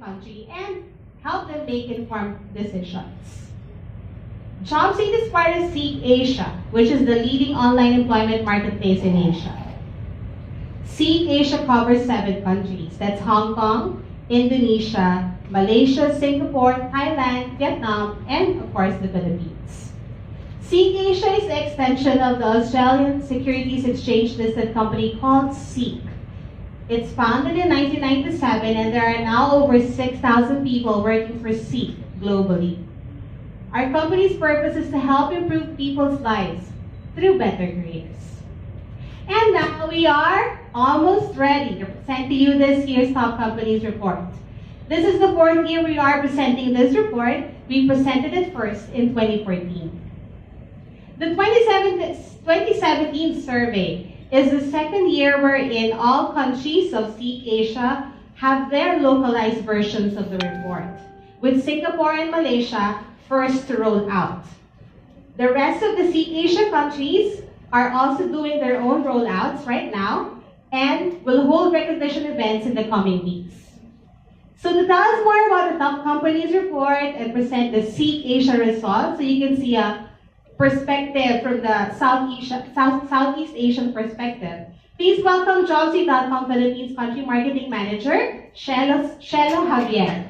country and help them make informed decisions. JobStreet is part of Seek Asia, which is the leading online employment marketplace in Asia. Seek Asia covers 7 countries. That's Hong Kong, Indonesia, Malaysia, Singapore, Thailand, Vietnam, and of course the Philippines. Seek Asia is the extension of the Australian Securities Exchange listed company called Seek. It's founded in 1997 and there are now over 6,000 people working for Seek globally. Our company's purpose is to help improve people's lives through better careers. And now we are almost ready to present to you this year's Top Companies Report. This is the 4th year we are presenting this report. We presented it first in 2014. The 2017 survey is the 2nd year wherein all countries of Seek Asia have their localized versions of the report, with Singapore and Malaysia first to roll out. The rest of the Seek Asia countries are also doing their own rollouts right now and will hold recognition events in the coming weeks. So to tell us more about the Top Companies Report and present the Seek Asia results, so you can see a perspective from the Southeast Asian perspective, please welcome jobstreet.com Philippines Country Marketing Manager, Shelo Javier.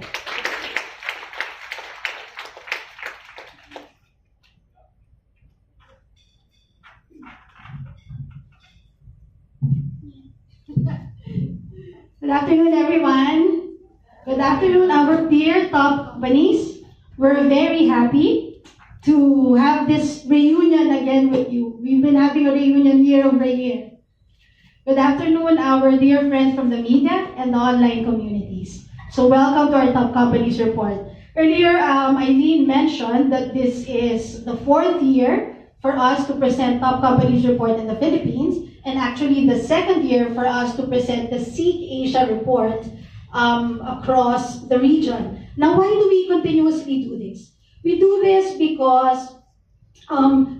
Good afternoon, everyone. Good afternoon, our dear top companies. We're very happy to have this reunion again with you. We've been having a reunion year over year. Good afternoon, our dear friends from the media and the online communities. So welcome to our Top Companies Report. Earlier, Eileen mentioned that this is the 4th year for us to present Top Companies Report in the Philippines, and actually the 2nd year for us to present the Seek Asia report across the region. Now, why do we continuously do this? We do this because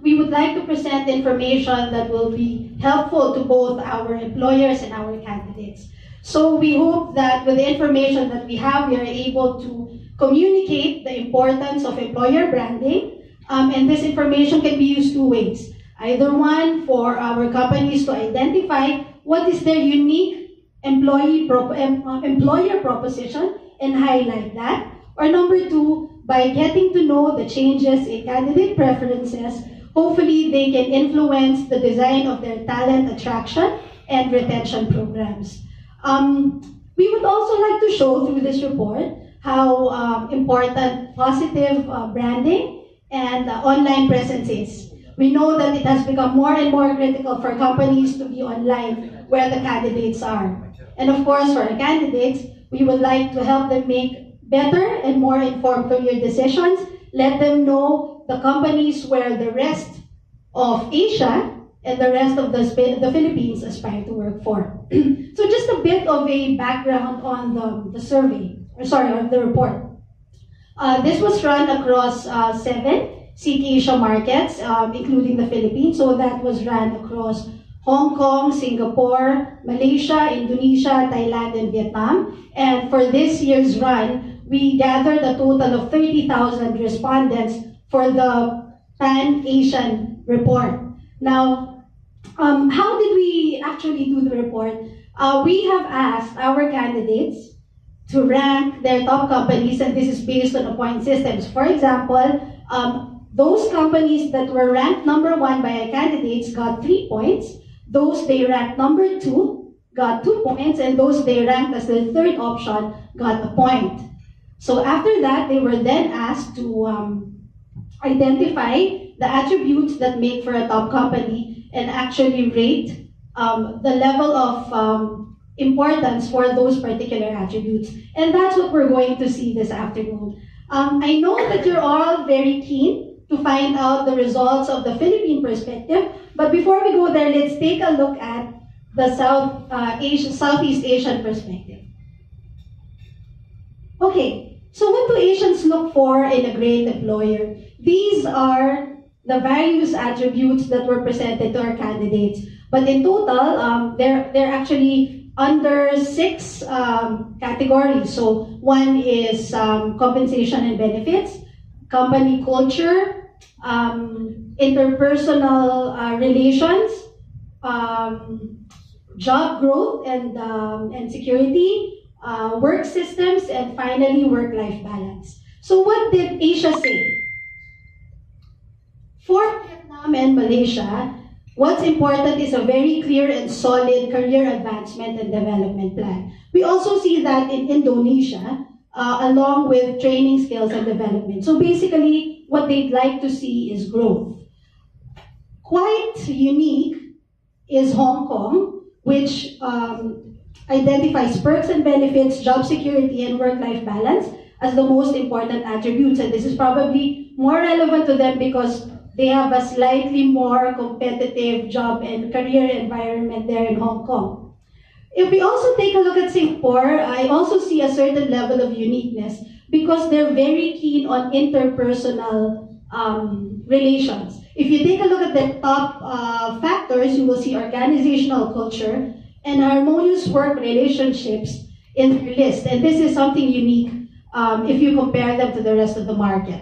we would like to present information that will be helpful to both our employers and our candidates. So we hope that with the information that we have, we are able to communicate the importance of employer branding, and this information can be used 2 ways. Either one, for our companies to identify what is their unique employer proposition and highlight that. Or number 2, by getting to know the changes in candidate preferences, hopefully they can influence the design of their talent attraction and retention programs. We would also like to show through this report how important positive branding and online presence is. We know that it has become more and more critical for companies to be online where the candidates are. And of course, for our candidates, we would like to help them make better and more informed career decisions, let them know the companies where the rest of Asia and the rest of the Philippines aspire to work for. So just a bit of a background on the survey, or the report. This was run across 7 Seek Asia markets, including the Philippines. So that was run across Hong Kong, Singapore, Malaysia, Indonesia, Thailand, and Vietnam. And for this year's run, we gathered a total of 30,000 respondents for the Pan-Asian report. Now, how did we actually do the report? We have asked our candidates to rank their top companies, and this is based on a point systems. For example, those companies that were ranked number 1 by our candidates got 3 points. Those they ranked number 2 got 2 points, and those they ranked as the 3rd option got a point. So after that, they were then asked to identify the attributes that make for a top company and actually rate the level of importance for those particular attributes. And that's what we're going to see this afternoon. I know that you're all very keen to find out the results of the Philippine perspective, but before we go there, let's take a look at the Southeast Asian perspective. Okay, so what do Asians look for in a great employer? These are the various attributes that were presented to our candidates. But in total, there are actually under six categories. So one is compensation and benefits, company culture, interpersonal relations, job growth and security, work systems, and finally work-life balance. So what did Asia say? For Vietnam and Malaysia, what's important is a very clear and solid career advancement and development plan. We also see that in Indonesia, along with training skills and development. So basically, what they'd like to see is growth. Quite unique is Hong Kong, which identifies perks and benefits, job security, and work-life balance as the most important attributes. And this is probably more relevant to them because they have a slightly more competitive job and career environment there in Hong Kong. If we also take a look at Singapore, I also see a certain level of uniqueness because they're very keen on interpersonal relations. If you take a look at the top factors, you will see organizational culture and harmonious work relationships in their list. And this is something unique if you compare them to the rest of the market.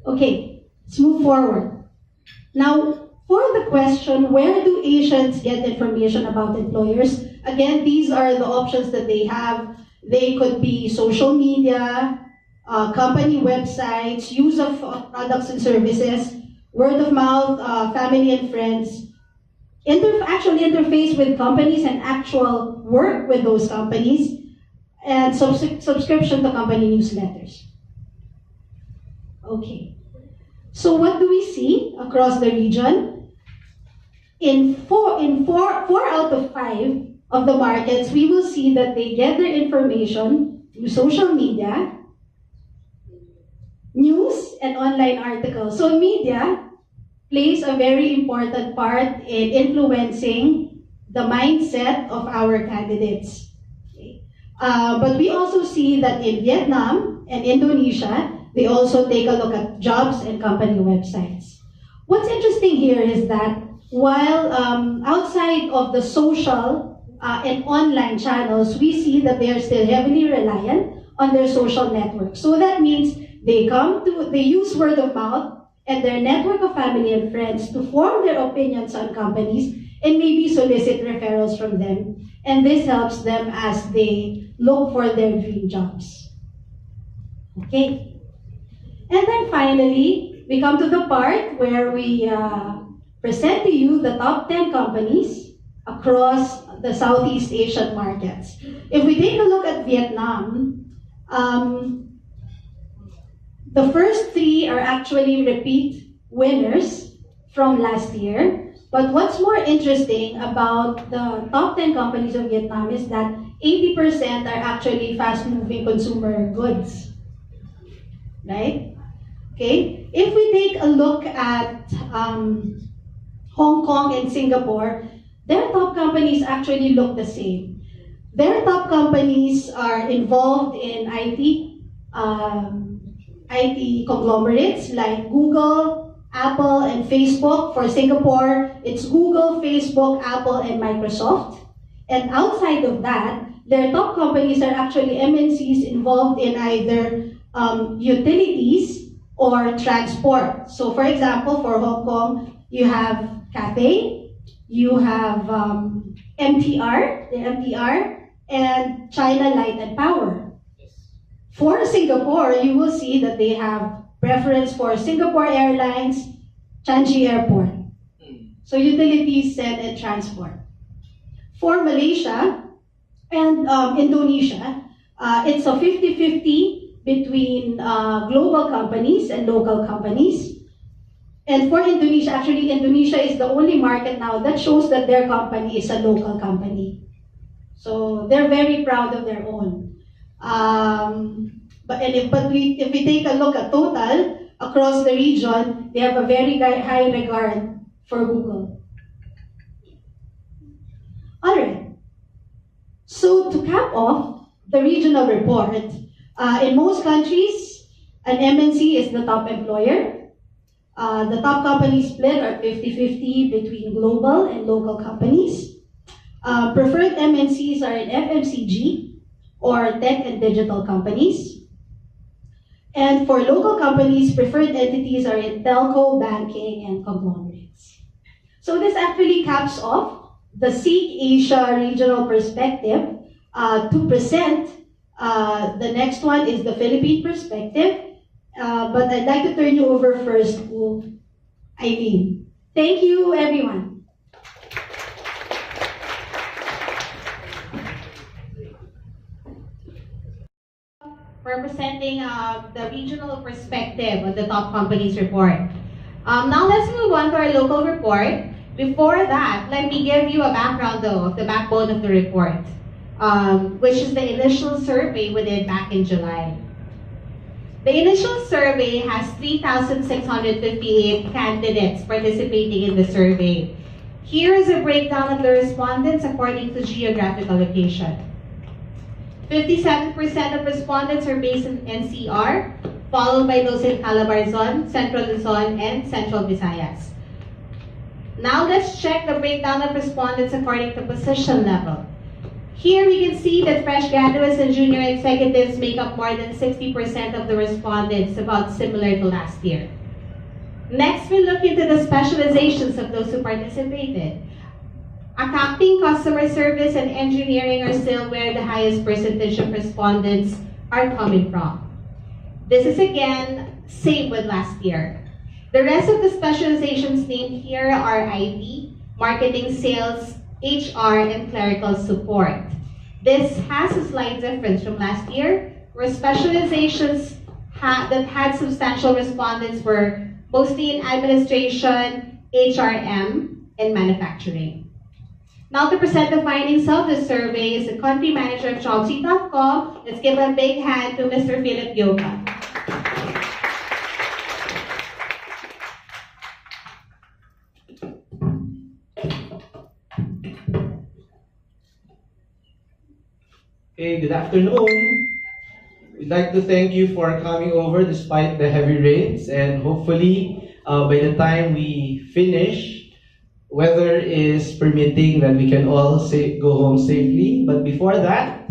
Okay, let's move forward. Now, for the question, where do Asians get information about employers? Again, these are the options that they have. They could be social media, company websites, use of products and services, word of mouth, family and friends, actual interface with companies and actual work with those companies, and subscription to company newsletters. Okay, so what do we see across the region? In four out of 5 of the markets, we will see that they get their information through social media, news, and online articles. So media plays a very important part in influencing the mindset of our candidates. Okay. But we also see that in Vietnam and Indonesia, they also take a look at jobs and company websites. What's interesting here is that while outside of the social and online channels, we see that they are still heavily reliant on their social network. So that means they use word of mouth and their network of family and friends to form their opinions on companies and maybe solicit referrals from them. And this helps them as they look for their dream jobs. Okay. And then finally, we come to the part where we present to you the top 10 companies across the Southeast Asian markets. If we take a look at Vietnam, the first 3 are actually repeat winners from last year. But what's more interesting about the top 10 companies of Vietnam is that 80% are actually fast-moving consumer goods. Right? Okay? If we take a look at Hong Kong and Singapore, their top companies actually look the same. Their top companies are involved in IT conglomerates like Google, Apple, and Facebook. For Singapore, it's Google, Facebook, Apple, and Microsoft. And outside of that, their top companies are actually MNCs involved in either utilities or transport. So for example, for Hong Kong, you have Cathay, you have MTR, and China Light and Power. For Singapore, you will see that they have preference for Singapore Airlines, Changi Airport. So utilities, and transport. For Malaysia and Indonesia, it's a 50-50 between global companies and local companies. And for Indonesia, actually, Indonesia is the only market now that shows that their company is a local company. So they're very proud of their own. If we take a look at total, across the region, they have a very high regard for Google. Alright, so to cap off the regional report, in most countries, an MNC is the top employer. The top company split are 50-50 between global and local companies. Preferred MNCs are in FMCG or tech and digital companies. And for local companies, preferred entities are in telco, banking, and conglomerates. So this actually caps off the SEEK Asia regional perspective. To present, the next one is the Philippine perspective. But I'd like to turn you over first to Eileen. Thank you, everyone. For presenting the regional perspective of the top companies report. Now let's move on to our local report. Before that, let me give you a background though of the backbone of the report, which is the initial survey we did back in July. The initial survey has 3,658 candidates participating in the survey. Here is a breakdown of the respondents according to geographical location. 57% of respondents are based in NCR, followed by those in Calabarzon, Central Luzon, and Central Visayas. Now let's check the breakdown of respondents according to position level. Here we can see that fresh graduates and junior executives make up more than 60% of the respondents, about similar to last year. Next, we look into the specializations of those who participated. Accounting, customer service, and engineering are still where the highest percentage of respondents are coming from. This is again same with last year. The rest of the specializations named here are IT, marketing, sales, HR, and clerical support. This has a slight difference from last year, where specializations that had substantial respondents were mostly in administration, HRM, and manufacturing. Now to present the findings of the survey is the country manager of jobstreet.com. Let's give a big hand to Mr. Philip Yoka. Hey, good afternoon. We'd like to thank you for coming over despite the heavy rains, and hopefully by the time we finish, weather is permitting that we can all go home safely. But before that,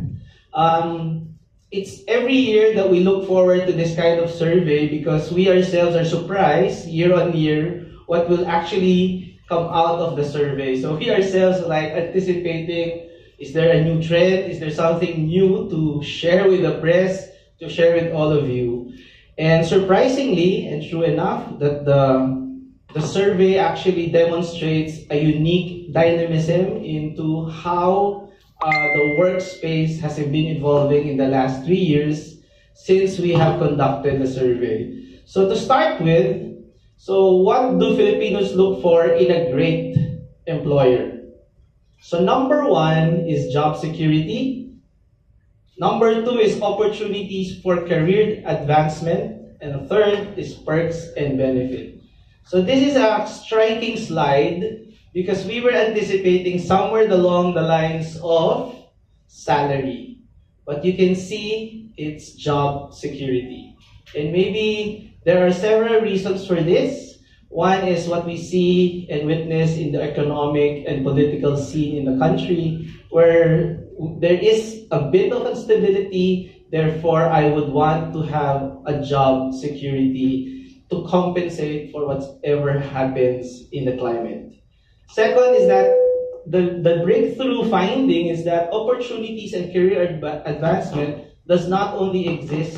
it's every year that we look forward to this kind of survey because we ourselves are surprised year on year what will actually come out of the survey. So we ourselves are like anticipating, is there a new trend? Is there something new to share with the press, to share with all of you? And surprisingly, and true enough, that the survey actually demonstrates a unique dynamism into how the workspace has been evolving in the last 3 years since we have conducted the survey. So to start with, so what do Filipinos look for in a great employer? So number 1 is job security. Number 2 is opportunities for career advancement. And third is perks and benefit. So this is a striking slide because we were anticipating somewhere along the lines of salary. But you can see it's job security. And maybe there are several reasons for this. One is what we see and witness in the economic and political scene in the country, where there is a bit of instability. Therefore, I would want to have a job security to compensate for whatever happens in the climate. Second is that the breakthrough finding is that opportunities and career advancement does not only exist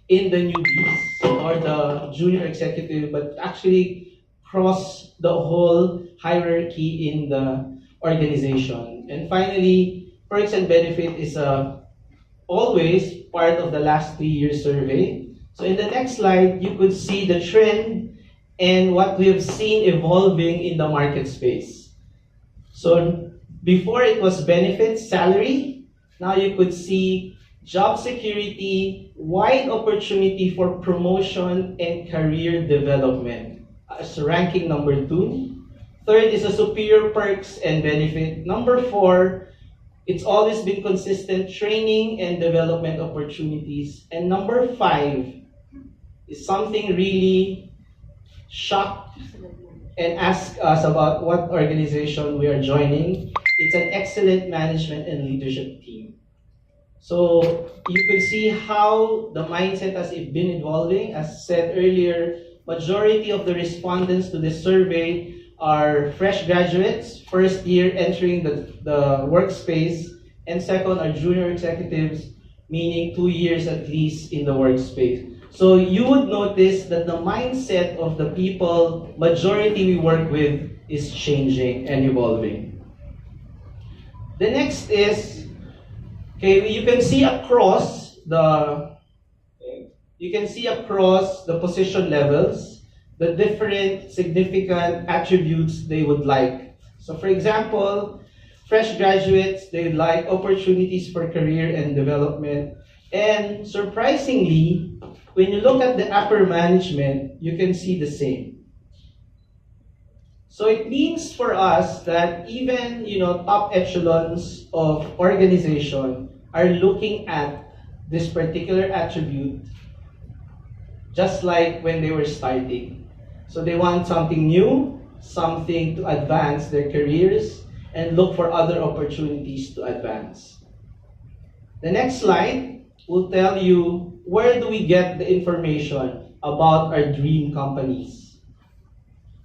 in the newbies or the junior executive, but actually cross the whole hierarchy in the organization. And finally, perks and benefit is always part of the last 3 years survey. So in the next slide, you could see the trend and what we have seen evolving in the market space. So before it was benefits, salary. Now you could see job security, wide opportunity for promotion and career development as ranking number 2. Third is a superior perks and benefit. Number 4, it's always been consistent training and development opportunities. And number 5 is something really shocked and asked us about what organization we are joining. it's an excellent management and leadership team. So you can see how the mindset has been evolving. As said earlier, majority of the respondents to this survey are fresh graduates, first year entering the workspace, and second are junior executives, meaning 2 years at least in the workspace. So you would notice that the mindset of the people, majority we work with, is changing and evolving. The next is, okay, you can see across the position levels, the different significant attributes they would like. So for example, fresh graduates, they would like opportunities for career and development. And surprisingly, when you look at the upper management, you can see the same. So it means for us that even top echelons of organization are looking at this particular attribute just like when they were starting. So they want something new, something to advance their careers, and look for other opportunities to advance. The next slide will tell you where do we get the information about our dream companies.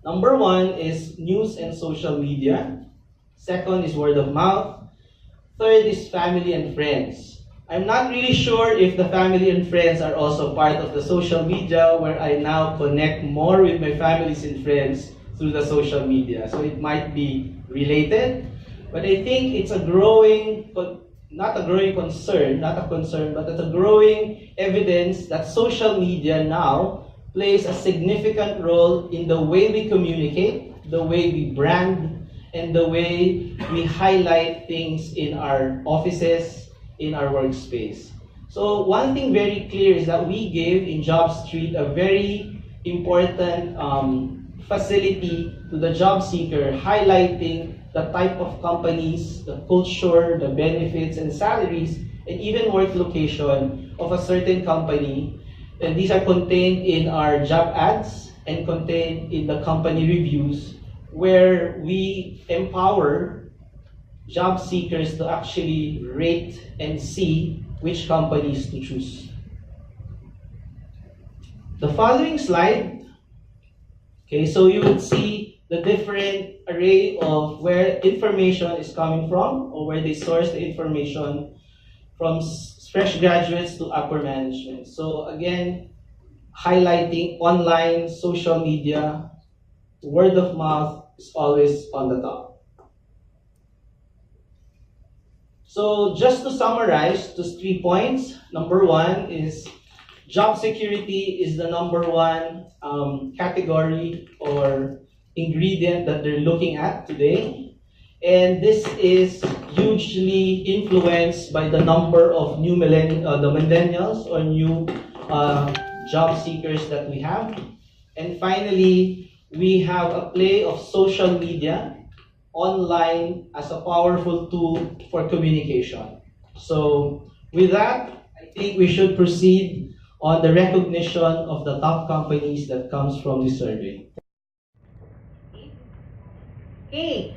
Number one is news and social media. Second is word of mouth. Third is family and friends. I'm not really sure if the family and friends are also part of the social media, where I now connect more with my families and friends through the social media. So it might be related, but I think it's a growing, not a concern, but it's a growing evidence that social media now plays a significant role in the way we communicate, the way we brand, and the way we highlight things in our offices, in our workspace. So one thing very clear is that we give in JobStreet a very important facility to the job seeker, highlighting the type of companies, the culture, the benefits and salaries, and even work location of a certain company. And these are contained in our job ads and contained in the company reviews, where we empower job seekers to actually rate and see which companies to choose. The following slide, okay, so you would see the different array of where information is coming from, or where they source the information from fresh graduates to upper management. So again, highlighting online, social media, word of mouth is always on the top. So just to summarize, just 3 points. Number one is job security is the number one category or ingredient that they're looking at today. And this is hugely influenced by the number of new millennials or new job seekers that we have. And finally, we have a play of social media online as a powerful tool for communication. So with that, I think we should proceed on the recognition of the top companies that comes from this survey. Okay,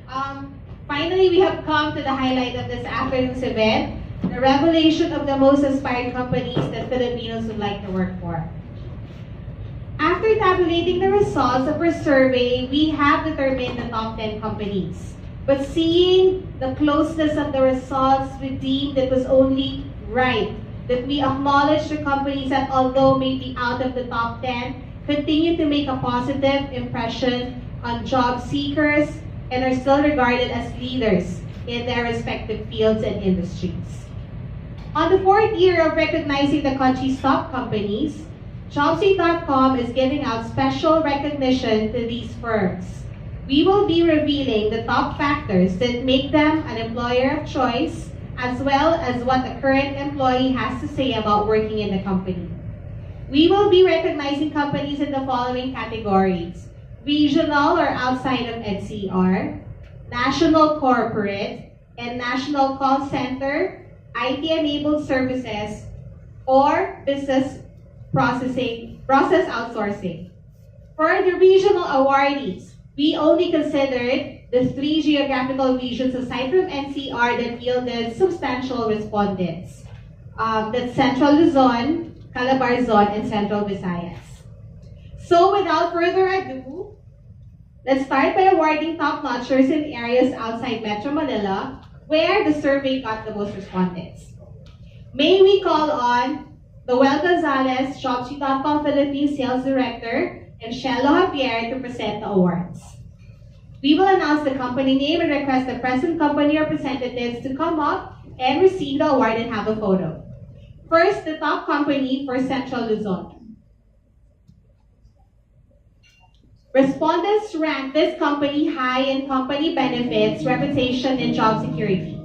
finally we have come to the highlight of this afternoon's event, the revelation of the most aspired companies that Filipinos would like to work for. After tabulating the results of our survey, we have determined the top 10 companies. But seeing the closeness of the results, we deemed it was only right that we acknowledge the companies that, although may be out of the top 10, continue to make a positive impression on job seekers and are still regarded as leaders in their respective fields and industries. On the 4th year of recognizing the country's top companies, jobstreet.com is giving out special recognition to these firms. We will be revealing the top factors that make them an employer of choice, as well as what a current employee has to say about working in the company. We will be recognizing companies in the following categories: regional or outside of NCR, national corporate, and national call center, IT-enabled services, or business process outsourcing. For the regional awardees, we only considered the 3 geographical regions aside from NCR that yielded substantial respondents. That's Central Luzon, Calabarzon, and Central Visayas. So without further ado, let's start by awarding top-notchers in areas outside Metro Manila where the survey got the most respondents. May we call on Noel Gonzalez, jobstreet.com Philippines Sales Director, and Shelo Javier to present the awards. We will announce the company name and request the present company representatives to come up and receive the award and have a photo. First, the top company for Central Luzon. Respondents ranked this company high in company benefits, reputation, and job security.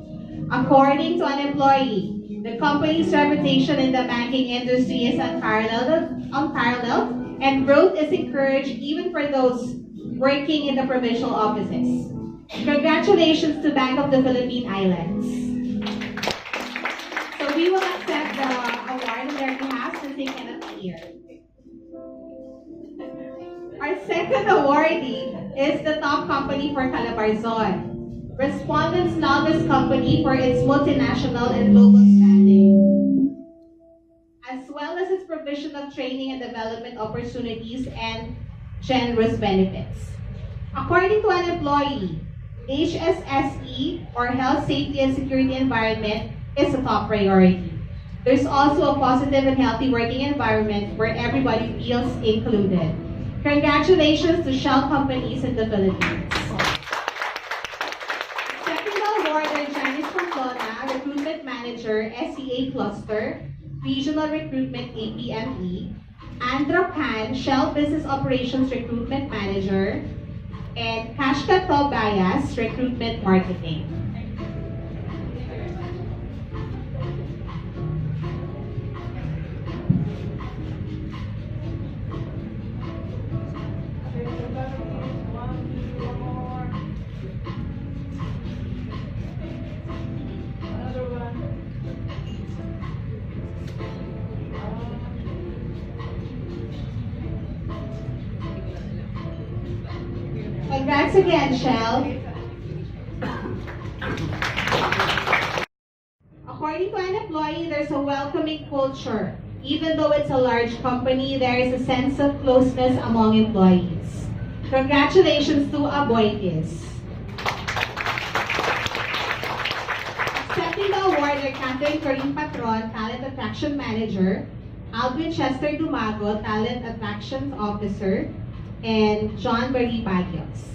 According to an employee, the company's reputation in the banking industry is unparalleled, and growth is encouraged even for those working in the provincial offices. Congratulations to Bank of the Philippine Islands. So we will accept the award on their behalf since they cannot be here. Our second awardee is the top company for Calabarzon. Respondents love this company for its multinational and global standing, as well as its provision of training and development opportunities and generous benefits. According to an employee, HSSE, or Health, Safety, and Security Environment, is a top priority. There's also a positive and healthy working environment where everybody feels included. Congratulations to Shell companies in the Philippines. Second awarder, Janice Pamplona, Recruitment Manager, SEA Cluster, Regional Recruitment APME. Andra Pan, Shell Business Operations Recruitment Manager. And Kashka Tobias, Recruitment Marketing. Congrats again, Shell. According to an employee, there's a welcoming culture. Even though it's a large company, there is a sense of closeness among employees. Congratulations to Aboitis. Accepting the award are Catherine Corinne Patron, Talent Attraction Manager, Alvin Chester Dumago, Talent Attraction Officer, and John Marie Bagios.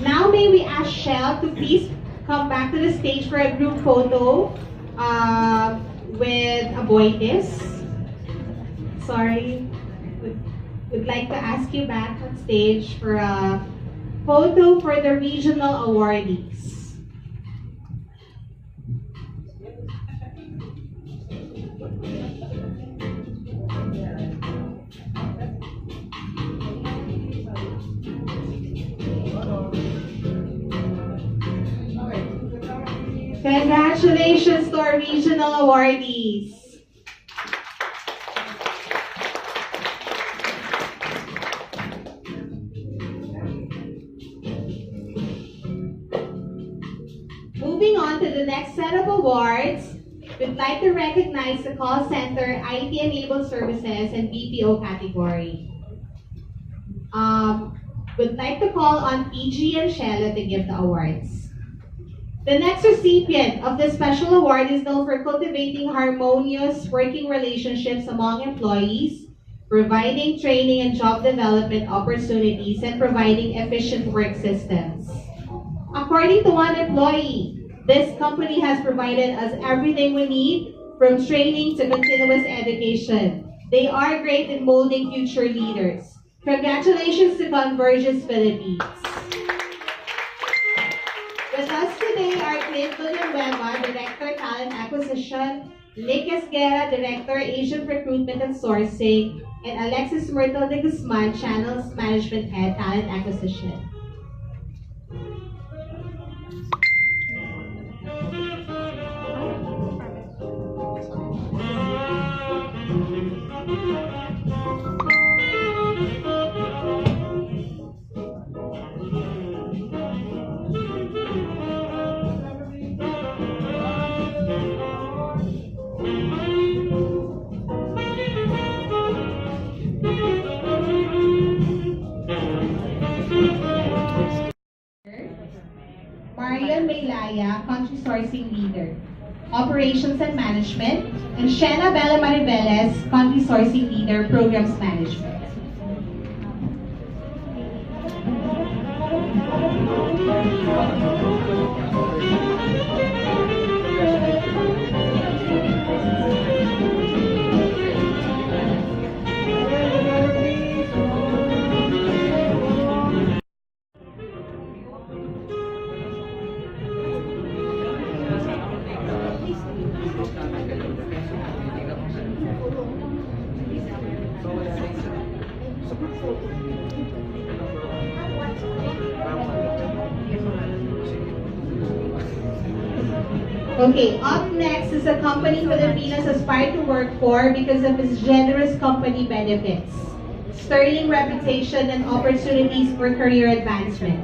Now may we ask Shell to please come back to the stage for a group photo with Aboitis. Sorry, would like to ask you back on stage for a photo for the regional awardees. Congratulations to our regional awardees. Moving on to the next set of awards, we'd like to recognize the call center, IT-enabled services, and BPO category. We'd like to call on PG and Shella to give the awards. The next recipient of this special award is known for cultivating harmonious working relationships among employees, providing training and job development opportunities, and providing efficient work systems. According to one employee, this company has provided us everything we need, from training to continuous education. They are great in molding future leaders. Congratulations to Convergence Philippines. With us today are Clint Villanueva, Director Talent Acquisition, Nick Esguerra, Director Asian Recruitment and Sourcing, and Alexis Myrtle de Guzman, Channels Management Head, Talent Acquisition. Marian Maylaya, Country Sourcing Leader, Operations and Management, and Shena Bella Mariveles, Country Sourcing Leader, Programs Management. Okay, up next is a company Filipinos aspire to work for because of its generous company benefits, sterling reputation, and opportunities for career advancement.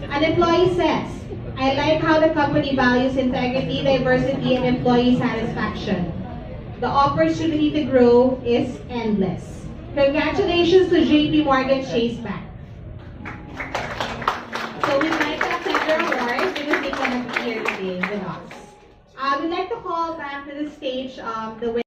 An employee says, I like how the company values integrity, diversity, and employee satisfaction. The opportunity to grow is endless. Congratulations to JP Morgan Chase Bank. So we'd like to accept their award because they cannot be here today with us. I would like to call back to the stage the